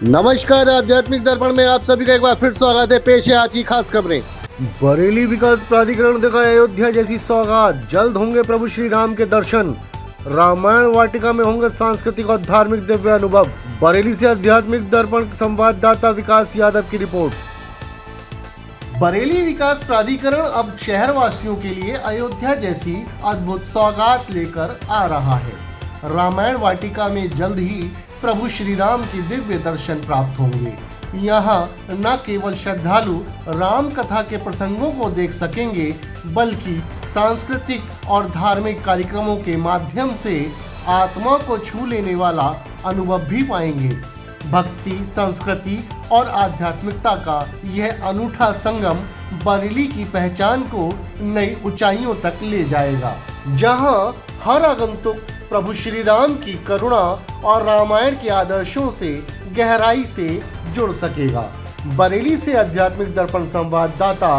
नमस्कार, आध्यात्मिक दर्पण में आप सभी का एक बार फिर स्वागत है। पेश है आज की खास खबरें। बरेली विकास प्राधिकरण देगा अयोध्या जैसी सौगात, जल्द होंगे प्रभु श्री राम के दर्शन। रामायण वाटिका में होंगे सांस्कृतिक और धार्मिक दिव्य अनुभव। बरेली से आध्यात्मिक दर्पण संवाददाता विकास यादव की रिपोर्ट। बरेली विकास प्राधिकरण अब शहर वासियों के लिए अयोध्या जैसी अद्भुत सौगात लेकर आ रहा है। रामायण वाटिका में जल्द ही प्रभु श्री राम के दिव्य दर्शन प्राप्त होंगे। यहाँ न केवल श्रद्धालु राम कथा के प्रसंगों को देख सकेंगे, बल्कि सांस्कृतिक और धार्मिक कार्यक्रमों के माध्यम से आत्मा को छू लेने वाला अनुभव भी पाएंगे। भक्ति, संस्कृति और आध्यात्मिकता का यह अनूठा संगम बरेली की पहचान को नई ऊंचाइयों तक ले जाएगा, जहां हर आगंतुक प्रभु श्री राम की करुणा और रामायण के आदर्शों से गहराई से जुड़ सकेगा। बरेली से आध्यात्मिक दर्पण संवाददाता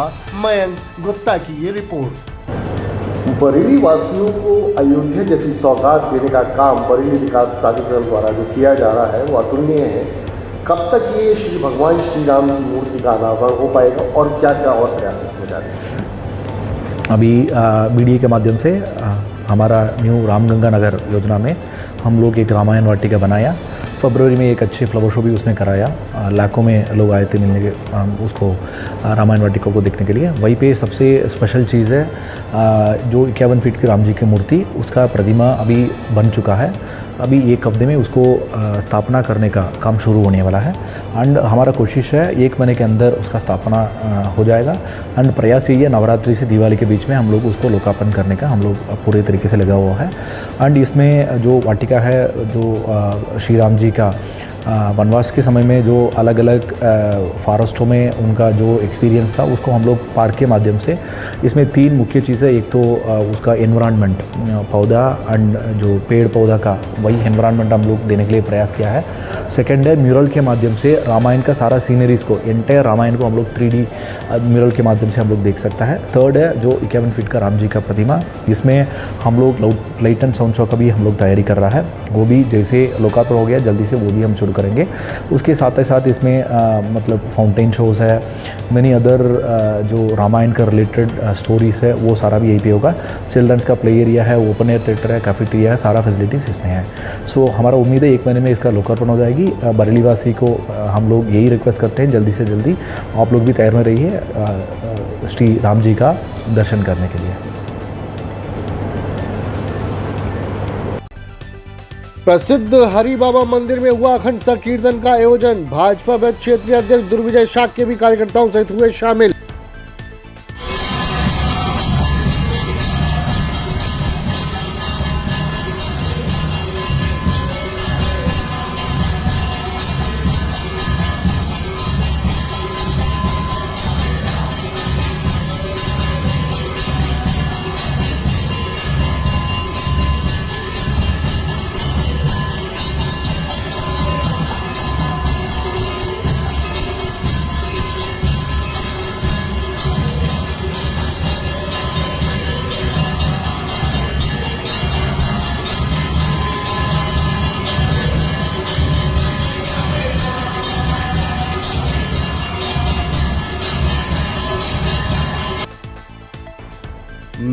मयंक गुप्ता की ये रिपोर्ट। बरेली वासियों को अयोध्या जैसी सौगात देने का काम बरेली विकास प्राधिकरण द्वारा जो किया जा रहा है वो अतुलनीय है। कब तक ये श्री भगवान श्री राम की मूर्ति का अनावरण हो पाएगा और क्या क्या और प्रयास इसमें जा रहे हैं? अभी BDA के माध्यम से हमारा न्यू रामगंगा नगर योजना में हम लोग एक रामायण वाटिका बनाया। फरवरी में एक अच्छे फ्लावर शो भी उसमें कराया। लाखों में लोग आए थे मिलने के उसको रामायण वाटिका को देखने के लिए। वहीं पे सबसे स्पेशल चीज़ है जो 51 फीट की राम जी की मूर्ति, उसका प्रतिमा अभी बन चुका है। अभी एक हफ्ते में उसको स्थापना करने का काम शुरू होने वाला है एंड हमारा कोशिश है 1 महीने के अंदर उसका स्थापना हो जाएगा। एंड प्रयास यही है नवरात्रि से दिवाली के बीच में हम लोग उसको लोकार्पण करने का हम लोग पूरे तरीके से लगा हुआ है। एंड इसमें जो वाटिका है, जो श्री राम जी का वनवास के समय में जो अलग अलग फॉरेस्टों में उनका जो एक्सपीरियंस था उसको हम लोग पार्क के माध्यम से, इसमें 3 मुख्य चीज़ें, एक तो उसका एनवायरनमेंट, पौधा एंड जो पेड़ पौधा का वही एनवायरनमेंट हम लोग देने के लिए प्रयास किया है। सेकेंड है म्यूरल के माध्यम से रामायण का सारा सीनरीज को, एंटायर रामायण को हम लोग 3D म्यूरल के माध्यम से हम लोग देख सकता है। थर्ड है जो 51 फीट का राम जी का प्रतिमा, जिसमें हम लोग लाइट एंड साउंड शो का भी हम लोग तैयारी कर रहा है। वो भी जैसे लोकार्पण हो गया जल्दी से वो भी हम शुरू करेंगे। उसके साथ ही साथ इसमें मतलब फाउंटेन शोज़ है, मैनी अदर जो रामायण का रिलेटेड स्टोरीज़ है वो सारा भी यहीं पे होगा। चिल्ड्रंस का प्ले एरिया है, ओपन एयर थिएटर है, कैफेटेरिया है, सारा फैसिलिटीज़ इसमें है। सो हमारा उम्मीद है 1 महीने में इसका लोकार्पण हो जाएगी। बरेली वासी को हम लोग यही रिक्वेस्ट करते हैं जल्दी से जल्दी आप लोग भी तैयार में रहिए श्री राम जी का दर्शन करने के लिए। प्रसिद्ध हरि बाबा मंदिर में हुआ अखंड संकीर्तन का आयोजन। भाजपा क्षेत्रीय अध्यक्ष दुर्विजय शाक्य भी कार्यकर्ताओं सहित हुए शामिल।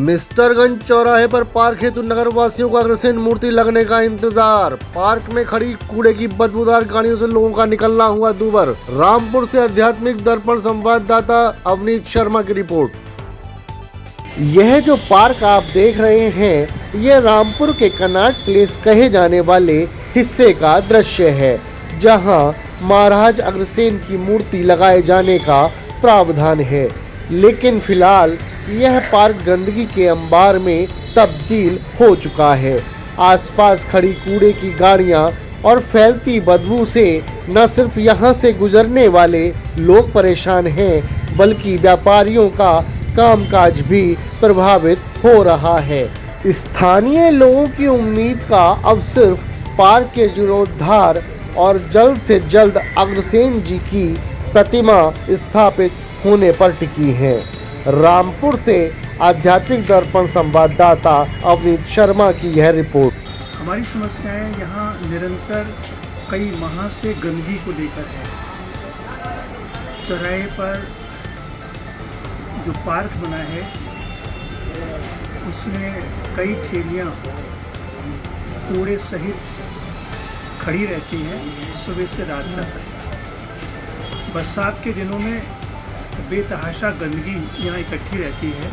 मिस्टरगंज चौराहे पर पार्क हेतु नगर वासियों को अग्रसेन मूर्ति लगने का इंतजार। पार्क में खड़ी कूड़े की बदबूदार गाड़ियों से लोगों का निकलना हुआ दूभर। रामपुर से आध्यात्मिक दर्पण संवाददाता अवनीत शर्मा की रिपोर्ट। यह जो पार्क आप देख रहे हैं, यह रामपुर के कनाट प्लेस कहे जाने वाले हिस्से का दृश्य है, जहां महाराज अग्रसेन की मूर्ति लगाए जाने का प्रावधान है। लेकिन फिलहाल यह पार्क गंदगी के अंबार में तब्दील हो चुका है। आसपास खड़ी कूड़े की गाड़ियां और फैलती बदबू से न सिर्फ यहां से गुजरने वाले लोग परेशान हैं, बल्कि व्यापारियों का कामकाज भी प्रभावित हो रहा है। स्थानीय लोगों की उम्मीद का अब सिर्फ पार्क के जीर्णोद्धार और जल्द से जल्द अग्रसेन जी की प्रतिमा स्थापित होने पर टिकी है। रामपुर से आध्यात्मिक दर्पण संवाददाता अवनीत शर्मा की यह रिपोर्ट। हमारी समस्याएं यहाँ निरंतर कई माह से गंदगी को लेकर है। चौराहे पर जो पार्क बना है उसमें कई ठेलियाँ कूड़े सहित खड़ी रहती हैं सुबह से रात तक। बरसात के दिनों में बेतहाशा गंदगी यहाँ इकट्ठी रहती है।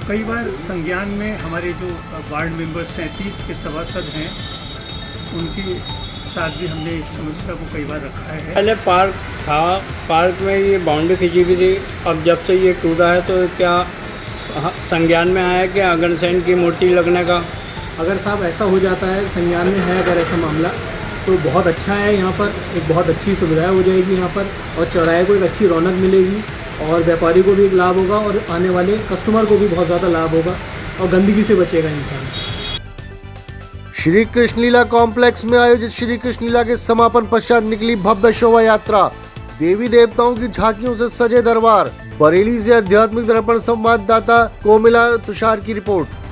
कई बार संज्ञान में हमारे जो वार्ड मेंबर 37 के सभासद हैं उनके साथ भी हमने इस समस्या को कई बार रखा है। पहले पार्क था, पार्क में ये बाउंड्री खींची हुई थी। अब जब से ये टूटा है तो क्या संज्ञान में आया कि अग्रसेन की मूर्ति लगने का? अगर साहब ऐसा हो जाता है, संज्ञान में है अगर ऐसा मामला, तो बहुत अच्छा है। यहाँ पर एक बहुत अच्छी सुविधा हो जाएगी यहाँ पर, और चौराहे को एक अच्छी रौनक मिलेगी और व्यापारी को भी एक लाभ होगा और आने वाले कस्टमर को भी बहुत ज़्यादा लाभ होगा और गंदगी से बचेगा इंसान। श्री कृष्ण लीला कॉम्प्लेक्स में आयोजित श्री कृष्ण लीला के समापन पश्चात निकली भव्य शोभा यात्रा। देवी देवताओं की झांकियों से सजे दरबार। बरेली से आध्यात्मिक दर्पण संवाददाता कोमिला तुषार की रिपोर्ट।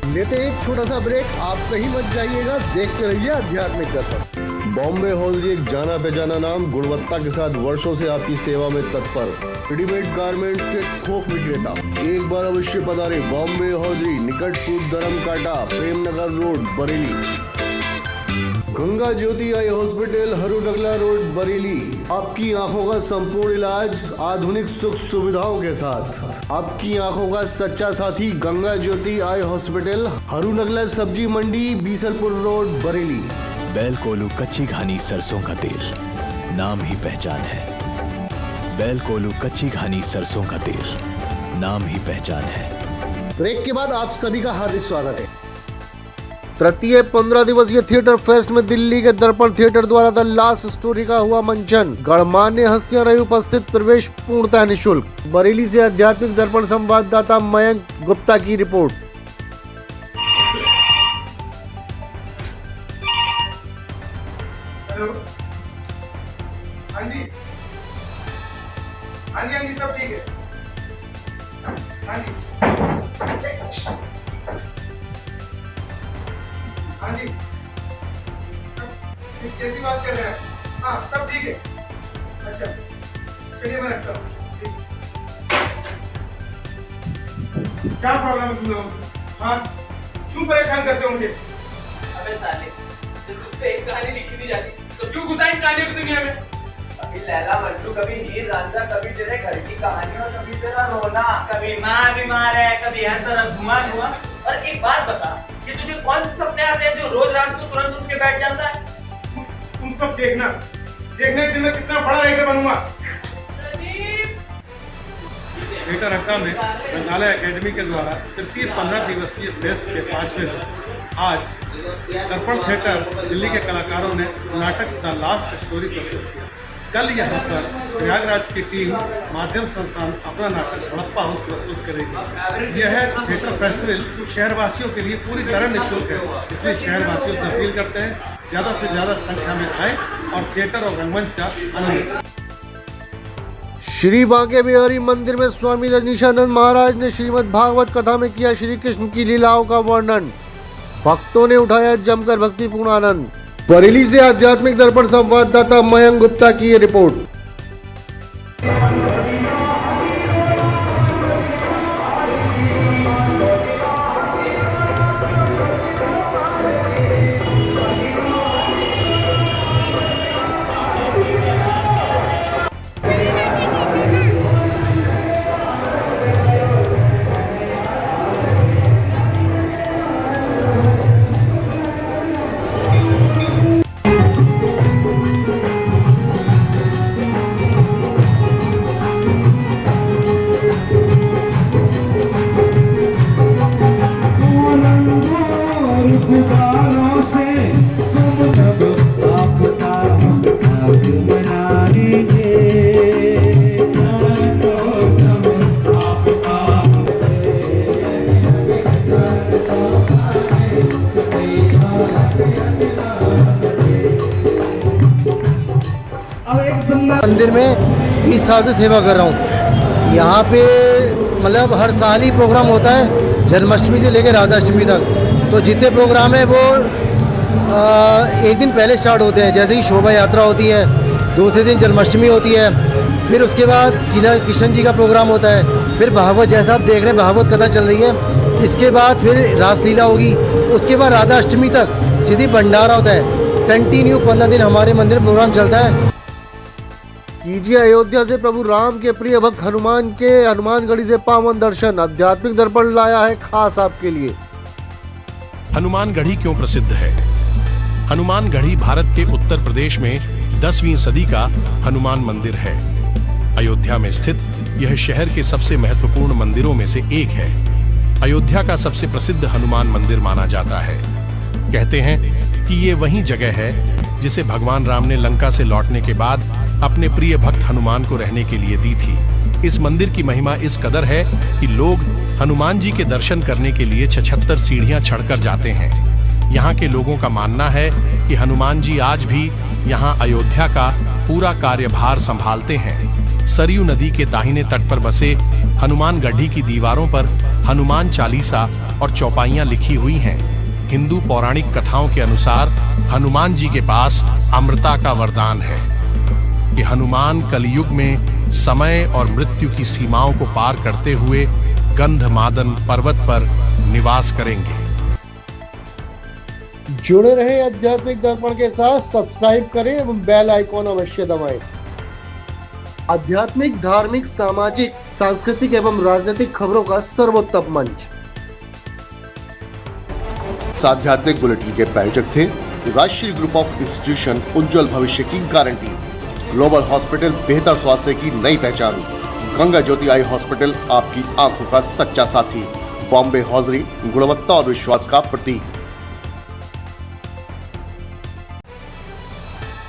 लेते एक छोटा सा ब्रेक। आप कहीं मत जाइएगा, देखते रहिए आध्यात्मिक दर्पण। बॉम्बे हॉजरी एक जाना पहचाना नाम, गुणवत्ता के साथ वर्षों से आपकी सेवा में तत्पर। रेडीमेड गारमेंट्स के थोक विक्रेता, एक बार अवश्य पधारें। बॉम्बे हॉजरी, निकट सूद धर्म काटा, प्रेमनगर रोड, बरेली। गंगा ज्योति eye hospital, Harunagla road, Bareilly. आपकी आंखों का संपूर्ण इलाज आधुनिक सुख सुविधाओं के साथ। आपकी आंखों का सच्चा साथी गंगा ज्योति आई हॉस्पिटल, हरूनगला सब्जी मंडी, बीसलपुर रोड, बरेली। बैल कोलू कच्ची घानी सरसों का तेल, नाम ही पहचान है। बैल कोलू कच्ची घानी सरसों का तेल, नाम ही पहचान है। ब्रेक के बाद आप सभी का हार्दिक स्वागत है। तृतीय 15 दिवसीय थिएटर फेस्ट में दिल्ली के दर्पण थिएटर द्वारा द लास्ट स्टोरी का हुआ मंचन। गणमान्य हस्तियां रही उपस्थित, प्रवेश पूर्णतः निःशुल्क। बरेली से आध्यात्मिक दर्पण संवाददाता मयंक गुप्ता की रिपोर्ट। हेलो, हाँ जी, हाँ जी, हाँ जी, सब ठीक है। हाँ जी, हाँ जी, सब कैसी बात कर रहे हैं? हाँ, सब ठीक है। अच्छा, चलिए मैं रखता हूँ। क्या प्रॉब्लम है तुम लोगों को? हाँ, क्यों परेशान करते हो मुझे? अबे साले, जब तुझसे एक कहानी लिखी नहीं जाती तो क्यों घुसा इन कहानियों की दुनिया में? कभी लैला मजनू, कभी हीर रांझा, कभी तेरे घर की कहानी और कभी तेरा रोना। कभी माँ बीमार है, कभी हर तरफ घुमा घुमा। और एक बात बता, कि तुझे कौन से सपने आते हैं जो रोज रात को तुरंत उठ के बैठ जाता है? तुम सब देखना कि मैं कितना बड़ा राइटर बनूंगा। थिएटर अड्डा में रंगालय एकेडमी के द्वारा तृतीय 15 दिवसीय फेस्ट के 5वें दिन आज दर्पण थिएटर दिल्ली के कलाकारों ने नाटक द लास्ट स्टोरी प्रस्तुत किया। कल यहाँ पर प्रयागराज की टीम माध्यम संस्थान अपना नाटक हड़प्पा हाउस प्रस्तुत करेगी। यह थिएटर फेस्टिवल शहरवासियों के लिए पूरी तरह निःशुल्क है, इसलिए शहरवासियों से अपील करते हैं ज़्यादा से ज़्यादा संख्या में आए और थिएटर और रंगमंच का आनंद लें। श्री बांके बिहारी मंदिर में स्वामी रजनीशानंद महाराज ने श्रीमद् भागवत कथा में किया श्री कृष्ण की लीलाओं का वर्णन। भक्तों ने उठाया जमकर भक्तिपूर्ण आनंद। बरेली से आध्यात्मिक दर्पण संवाददाता मयंक गुप्ता की ये रिपोर्ट। मंदिर में 20 साल से सेवा कर रहा हूँ। यहाँ पे मतलब हर साल ही प्रोग्राम होता है, जन्माष्टमी से लेकर राधाष्टमी तक। तो जितने प्रोग्राम है वो एक दिन पहले स्टार्ट होते हैं। जैसे कि शोभा यात्रा होती है, दूसरे दिन जन्माष्टमी होती है, फिर उसके बाद कृष्ण जी का प्रोग्राम होता है, फिर भागवत जैसा आप देख रहे हैं भागवत कथा चल रही है, इसके बाद फिर रासलीला होगी, उसके बाद राधाष्टमी तक जितनी भंडारा होता है। कंटिन्यू 15 दिन हमारे मंदिर में प्रोग्राम चलता है। कीजिए अयोध्या से प्रभु राम के प्रिय भक्त हनुमान के हनुमानगढ़ी से पावन दर्शन। आध्यात्मिक दर्पण लाया है खास आपके लिए। हनुमानगढ़ी क्यों प्रसिद्ध है? हनुमानगढ़ी भारत के उत्तर प्रदेश में 10वीं सदी का हनुमान मंदिर है। अयोध्या में स्थित यह शहर के सबसे महत्वपूर्ण मंदिरों में से एक है। अयोध्या का सबसे प्रसिद्ध हनुमान मंदिर माना जाता है। कहते हैं कि ये वही जगह है जिसे भगवान राम ने लंका से लौटने के बाद अपने प्रिय भक्त हनुमान को रहने के लिए दी थी। इस मंदिर की महिमा इस कदर है कि लोग हनुमान जी के दर्शन करने के लिए 76 सीढ़ियां चढ़कर जाते हैं। यहाँ के लोगों का मानना है कि हनुमान जी आज भी यहाँ अयोध्या का पूरा कार्यभार संभालते हैं। सरयू नदी के दाहिने तट पर बसे हनुमानगढ़ी की दीवारों पर हनुमान चालीसा और चौपाइयां लिखी हुई हैं। हिंदू पौराणिक कथाओं के अनुसार हनुमान जी के पास अमृता का वरदान है कि हनुमान कलयुग में समय और मृत्यु की सीमाओं को पार करते हुए गंधमादन पर्वत पर निवास करेंगे। जुड़े रहे आध्यात्मिक दर्पण के साथ, सब्सक्राइब करें एवं बेल आइकॉन अवश्य दबाएं। आध्यात्मिक, धार्मिक, सामाजिक, सांस्कृतिक एवं राजनीतिक खबरों का सर्वोत्तम मंच। आध्यात्मिक बुलेटिन के प्रायोजक थे राष्ट्रीय ग्रुप ऑफ इंस्टीट्यूशन, उज्जवल भविष्य की गारंटी। ग्लोबल हॉस्पिटल, बेहतर स्वास्थ्य की नई पहचान। गंगा ज्योति आई हॉस्पिटल, आपकी आंखों का सच्चा साथी। बॉम्बे हौजरी, गुणवत्ता और विश्वास का प्रतीक।